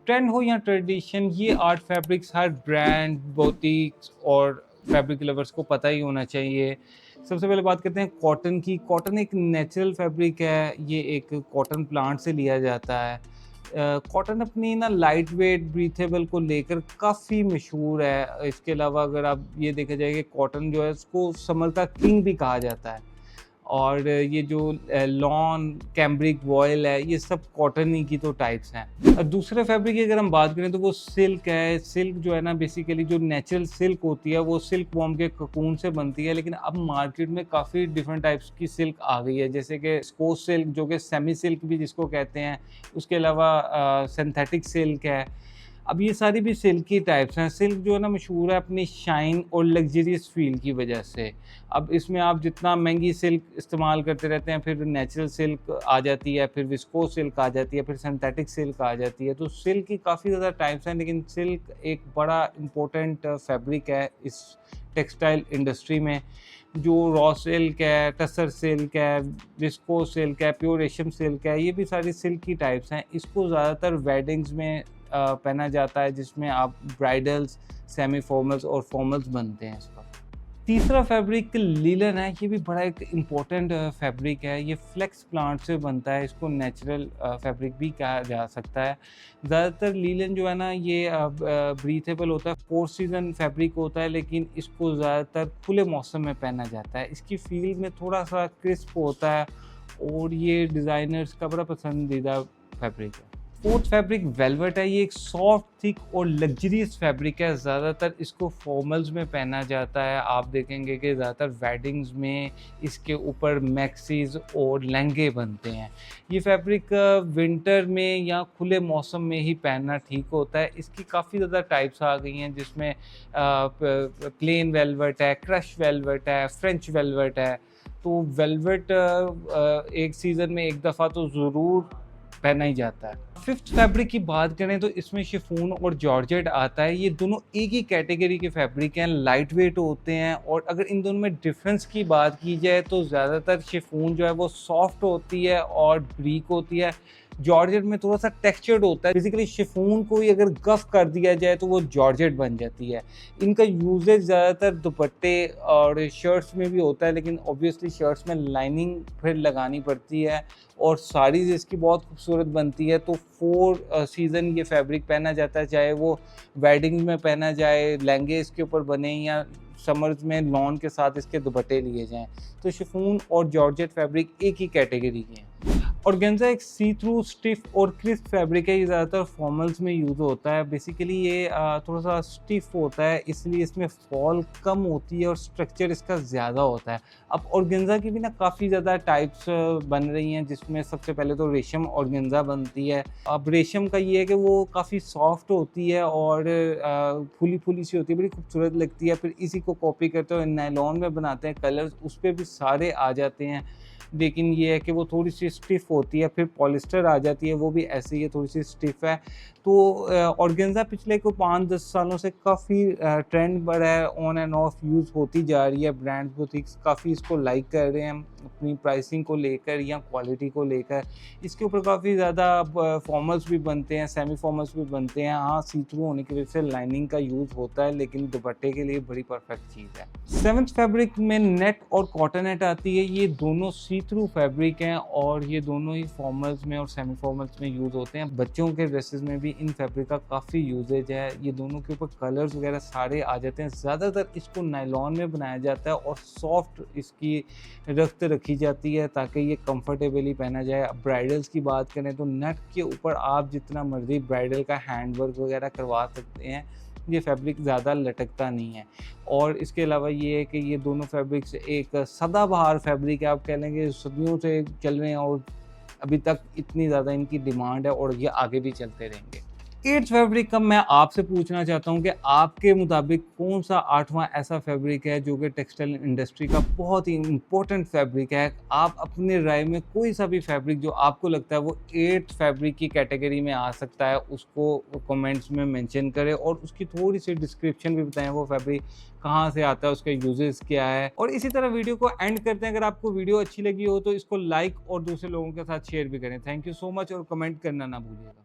Trend हो या tradition, ये आर्ट फैब्रिक्स हर ब्रांड, बुटीक्स और फैब्रिक लवर्स को पता ही होना चाहिए। सबसे पहले बात करते हैं कॉटन की। कॉटन एक नेचुरल फैब्रिक है, ये एक कॉटन प्लांट से लिया जाता है। कॉटन अपनी ना लाइट वेट, ब्रीथेबल को लेकर काफ़ी मशहूर है। इसके अलावा अगर आप ये देखा जाए कि कॉटन जो है उसको समर का किंग भी कहा जाता है। और ये जो लॉन, कैम्ब्रिक, वॉयल है, ये सब कॉटन ही की तो टाइप्स हैं। और दूसरे फैब्रिक की अगर हम बात करें तो वो सिल्क है। सिल्क जो है ना, बेसिकली जो नेचुरल सिल्क होती है वो सिल्क वॉर्म के कोकून से बनती है, लेकिन अब मार्केट में काफ़ी डिफरेंट टाइप्स की सिल्क आ गई है, जैसे कि स्कोस सिल्क जो कि सेमी सिल्क भी जिसको कहते हैं, उसके अलावा सिंथेटिक सिल्क है। अब ये सारी भी सिल्क की टाइप्स हैं। सिल्क जो है ना मशहूर है अपनी शाइन और लग्जरियस फील की वजह से। अब इसमें आप जितना महंगी सिल्क इस्तेमाल करते रहते हैं, फिर नेचुरल सिल्क आ जाती है, फिर विस्कोस सिल्क आ जाती है, फिर सिंथेटिक सिल्क आ जाती है। तो सिल्क की काफ़ी ज़्यादा टाइप्स हैं, लेकिन सिल्क एक बड़ा इम्पोर्टेंट फैब्रिक है इस टेक्सटाइल इंडस्ट्री में। जो रॉ सिल्क है, टसर सिल्क है, विस्कोस सिल्क है, प्योर रेशम सिल्क है, ये भी सारी सिल्क की टाइप्स हैं। इसको ज़्यादातर वेडिंग्स में पहना जाता है, जिसमें आप ब्राइडल्स, सेमी फॉर्मल्स और फॉर्मल्स बनते हैं इसका। तीसरा फैब्रिक लिलन है। ये भी बड़ा एक इम्पोर्टेंट फैब्रिक है। ये फ्लेक्स प्लांट से बनता है। इसको नेचुरल फैब्रिक भी कहा जा सकता है। ज़्यादातर लिलन जो है ना, ये ब्रीथेबल होता है, 4 सीज़न फैब्रिक होता है, लेकिन इसको ज़्यादातर खुले मौसम में पहना जाता है। इसकी फील में थोड़ा सा क्रिस्प होता है और ये डिज़ाइनर्स का बड़ा पसंदीदा फैब्रिक है। फोर्थ फैब्रिक वेलवेट है। ये एक सॉफ्ट, थिक और लग्जरियस फैब्रिक है। ज़्यादातर इसको फॉर्मल्स में पहना जाता है। आप देखेंगे कि ज़्यादातर वेडिंग्स में इसके ऊपर मैक्सीज और लहंगे बनते हैं। ये फैब्रिक विंटर में या खुले मौसम में ही पहनना ठीक होता है। इसकी काफ़ी ज़्यादा टाइप्स आ गई हैं, जिसमें प्लेन वेलवेट है, क्रश वेलवेट है, फ्रेंच वेलवेट है। तो वेलवेट एक सीज़न में एक दफ़ा तो ज़रूर पहना ही जाता है। फिफ्थ फैब्रिक की बात करें तो इसमें शिफॉन और जॉर्जेट आता है। ये दोनों एक ही कैटेगरी के फैब्रिक हैं, लाइट वेट होते हैं। और अगर इन दोनों में डिफरेंस की बात की जाए तो ज़्यादातर शिफॉन जो है वो सॉफ्ट होती है और ब्रीक होती है। जॉर्जेट में थोड़ा सा टेक्सचर्ड होता है। बेसिकली शिफॉन को ही अगर गफ कर दिया जाए तो वो जॉर्जेट बन जाती है। इनका यूजेज ज़्यादातर दुपट्टे और शर्ट्स में भी होता है, लेकिन ऑब्वियसली शर्ट्स में लाइनिंग फिर लगानी पड़ती है और साड़ीज़ इसकी बहुत खूबसूरत बनती है। तो 4 सीज़न ये फैब्रिक पहना जाता है, चाहे वो वेडिंग में पहना जाए, लहंगे इसके ऊपर बने, या समर्स में लॉन के साथ इसके दुपट्टे लिए जाएं। तो शिफॉन और जॉर्जेट फैब्रिक एक ही कैटेगरी के हैं। ऑर्गेन्जा एक सी थ्रू, स्टिफ और क्रिस्प फैब्रिक है। ये ज़्यादातर फॉर्मल्स में यूज़ होता है। बेसिकली ये थोड़ा सा स्टिफ होता है, इसलिए इसमें फॉल कम होती है और स्ट्रक्चर इसका ज़्यादा होता है। अब ऑर्गेन्जा की भी ना काफ़ी ज़्यादा टाइप्स बन रही हैं, जिसमें सबसे पहले तो रेशम ऑर्गेन्जा बनती है। अब रेशम का ये है कि वो काफ़ी सॉफ्ट होती है और फूली फूली सी होती है, बड़ी खूबसूरत लगती है। फिर इसी को कॉपी करते हुए नायलॉन में बनाते हैं, कलर्स उस पर भी सारे आ जाते हैं, लेकिन ये है कि वो थोड़ी सी स्टिफ होती है। फिर पॉलिस्टर आ जाती है, वो भी ऐसे ही है, थोड़ी सी स्टिफ है। तो ऑर्गेन्जा पिछले को 5-10 सालों से काफ़ी ट्रेंड बढ़ा है, ऑन एंड ऑफ यूज़ होती जा रही है। ब्रांड्स, बुटीक्स काफ़ी इसको लाइक कर रहे हैं अपनी प्राइसिंग को लेकर या क्वालिटी को लेकर। इसके ऊपर काफ़ी ज़्यादा फॉर्मल्स भी बनते हैं, सेमी फॉर्मल्स भी बनते हैं। हाँ, सी थ्रू होने की वजह से लाइनिंग का यूज़ होता है, लेकिन दुपट्टे के लिए बड़ी परफेक्ट चीज़ है। सेवंथ फैब्रिक में नेट और कॉटन नेट आती है। ये दोनों सी थ्रू फैब्रिक हैं और ये दोनों ही फॉर्मल्स में और सेमी फॉर्मल्स में यूज़ होते हैं। बच्चों के ड्रेसेस में भी इन फैब्रिक का काफ़ी यूजेज है। ये दोनों के ऊपर कलर्स वगैरह सारे आ जाते हैं। ज़्यादातर इसको नायलॉन में बनाया जाता है और सॉफ्ट इसकी रख्त रखी जाती है ताकि ये कंफर्टेबली पहना जाए। अब ब्राइडल्स की बात करें तो नेट के ऊपर आप जितना मर्जी ब्राइडल का हैंड वर्क वगैरह करवा सकते हैं। ये फैब्रिक ज़्यादा लटकता नहीं है। और इसके अलावा ये है कि ये दोनों फैब्रिक्स एक सदाबहार फैब्रिक है। आप कह लेंगे सदियों से चल रहे हैं और अभी तक इतनी ज़्यादा इनकी डिमांड है और ये आगे भी चलते रहेंगे। 8th फैब्रिक का मैं आपसे पूछना चाहता हूँ कि आपके मुताबिक कौन सा 8वां ऐसा फैब्रिक है जो कि टेक्सटाइल इंडस्ट्री का बहुत ही इम्पोर्टेंट फैब्रिक है। आप अपने राय में कोई सा भी फैब्रिक जो आपको लगता है वो 8th फैब्रिक की कैटेगरी में आ सकता है, उसको कमेंट्स में मेंशन करें और उसकी थोड़ी सी डिस्क्रिप्शन भी बताएं, वो फैब्रिक कहाँ से आता है, उसका यूजेस क्या है। और इसी तरह वीडियो को एंड करते हैं। अगर आपको वीडियो अच्छी लगी हो तो इसको लाइक और दूसरे लोगों के साथ शेयर भी करें। थैंक यू सो मच और कमेंट करना ना भूलिएगा।